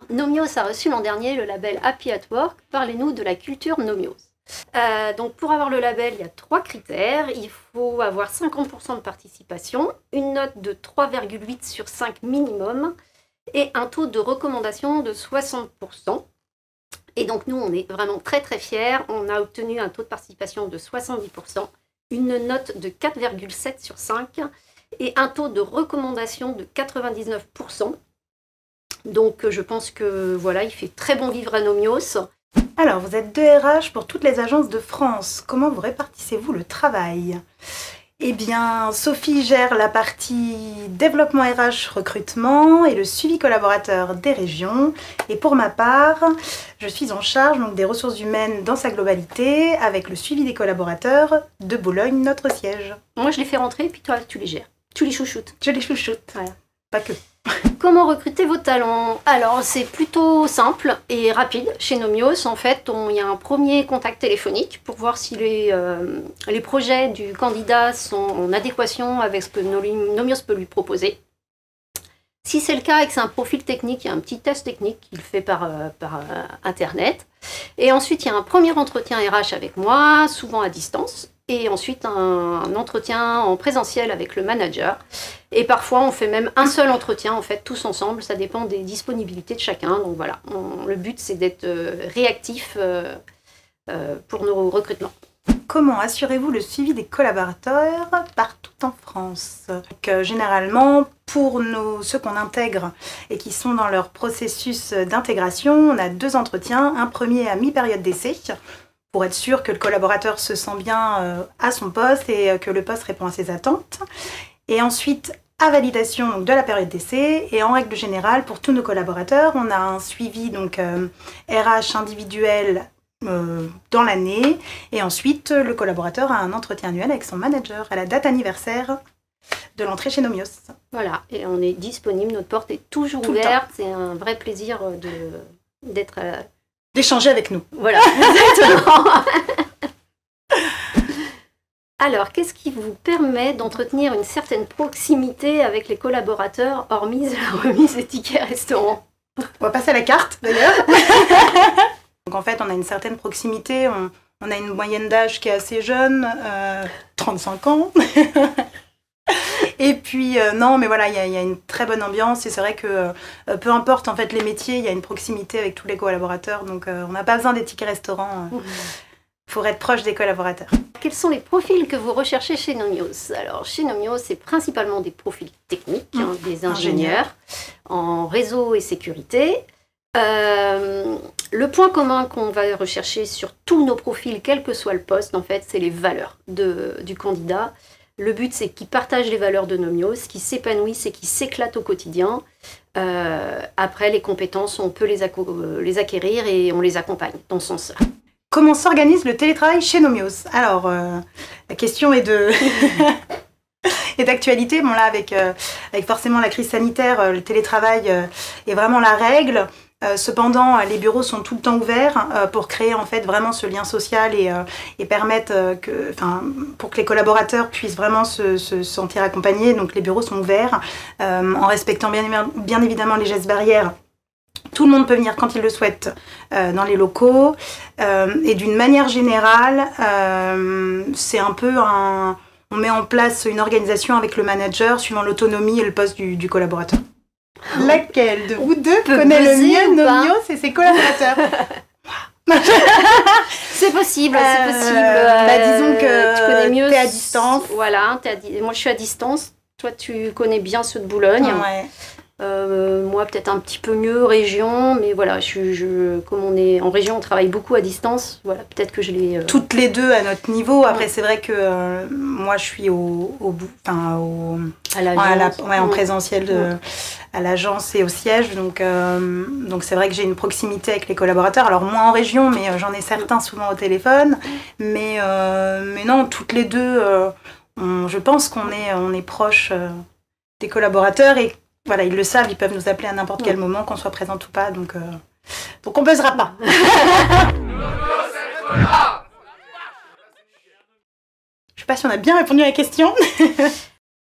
Nomios a reçu l'an dernier le label Happy at Work. Parlez-nous de la culture Nomios. Donc pour avoir le label, il y a 3 critères. Il faut avoir 50% de participation, une note de 3,8 sur 5 minimum et un taux de recommandation de 60%. Et donc nous, on est vraiment très très fiers. On a obtenu un taux de participation de 70%, une note de 4,7 sur 5 et un taux de recommandation de 99%. Donc je pense que voilà, il fait très bon vivre à Nomios. Alors, vous êtes 2 RH pour toutes les agences de France. Comment vous répartissez-vous le travail? Eh bien, Sophie gère la partie développement RH recrutement et le suivi collaborateur des régions. Et pour ma part, je suis en charge donc, des ressources humaines dans sa globalité avec le suivi des collaborateurs de Boulogne, notre siège. Moi, je les fais rentrer, puis toi, tu les gères. Tu les chouchoutes. Je les chouchoute. Voilà. Pas que. Comment recruter vos talents? Alors, c'est plutôt simple et rapide. Chez Nomios, en fait, il y a un premier contact téléphonique pour voir si les projets du candidat sont en adéquation avec ce que Nomios peut lui proposer. Si c'est le cas et que c'est un profil technique, il y a un petit test technique qu'il fait par Internet. Et ensuite, il y a un premier entretien RH avec moi, souvent à distance. Et ensuite, un entretien en présentiel avec le manager. Et parfois, on fait même un seul entretien, en fait, tous ensemble. Ça dépend des disponibilités de chacun. Donc voilà, le but, c'est d'être réactif pour nos recrutements. Comment assurez-vous le suivi des collaborateurs partout en France? Donc, généralement, pour ceux qu'on intègre et qui sont dans leur processus d'intégration, on a 2 entretiens. Un premier à mi-période d'essai, pour être sûr que le collaborateur se sent bien à son poste et que le poste répond à ses attentes. Et ensuite, à validation donc, de la période d'essai, et en règle générale, pour tous nos collaborateurs, on a un suivi donc, RH individuel dans l'année, et ensuite, le collaborateur a un entretien annuel avec son manager à la date anniversaire de l'entrée chez Nomios. Voilà, et on est disponible, notre porte est toujours ouverte, c'est un vrai plaisir d'être... d'échanger avec nous. Voilà, exactement. Alors, qu'est-ce qui vous permet d'entretenir une certaine proximité avec les collaborateurs, hormis la remise des tickets restaurant? On va passer à la carte, d'ailleurs. Donc en fait, on a une certaine proximité, on a une moyenne d'âge qui est assez jeune, 35 ans. Et puis, non, mais voilà, il y a une très bonne ambiance et c'est vrai que peu importe en fait les métiers, il y a une proximité avec tous les collaborateurs, donc on n'a pas besoin des tickets restaurants pour être proche des collaborateurs. Quels sont les profils que vous recherchez chez Nomios? Alors, chez Nomios, c'est principalement des profils techniques, des ingénieurs en réseau et sécurité. Le point commun qu'on va rechercher sur tous nos profils, quel que soit le poste, en fait, c'est les valeurs du candidat. Le but, c'est qu'il partage les valeurs de Nomios, qu'il s'épanouisse et qu'il s'éclate au quotidien. Après, les compétences, on peut les acquérir et on les accompagne dans ce sens-là. Comment s'organise le télétravail chez Nomios? Alors, la question est d'actualité. Bon là, avec forcément la crise sanitaire, le télétravail est vraiment la règle. Cependant, les bureaux sont tout le temps ouverts pour créer en fait vraiment ce lien social et permettre pour que les collaborateurs puissent vraiment se sentir accompagnés. Donc les bureaux sont ouverts en respectant bien évidemment les gestes barrières. Tout le monde peut venir quand il le souhaite dans les locaux et d'une manière générale, c'est un peu on met en place une organisation avec le manager suivant l'autonomie et le poste du collaborateur. Laquelle de vous deux connaît le mieux Nomios et ses collaborateurs? C'est possible, c'est possible. Disons que tu connais mieux. T'es à distance. Voilà, moi je suis à distance. Toi, tu connais bien ceux de Boulogne. Ouais. Moi, peut-être un petit peu mieux région, mais voilà, comme on est en région, on travaille beaucoup à distance. Voilà, peut-être que je l'ai. Toutes les deux à notre niveau. Après, c'est vrai que moi, je suis en présentiel à l'agence et au siège, donc c'est vrai que j'ai une proximité avec les collaborateurs. Alors moins en région, mais j'en ai certains souvent au téléphone. Mais non, toutes les deux, je pense qu'on est proche des collaborateurs et voilà, ils le savent, ils peuvent nous appeler à n'importe quel moment, qu'on soit présente ou pas, donc on ne buzzera pas. Je sais pas si on a bien répondu à la question.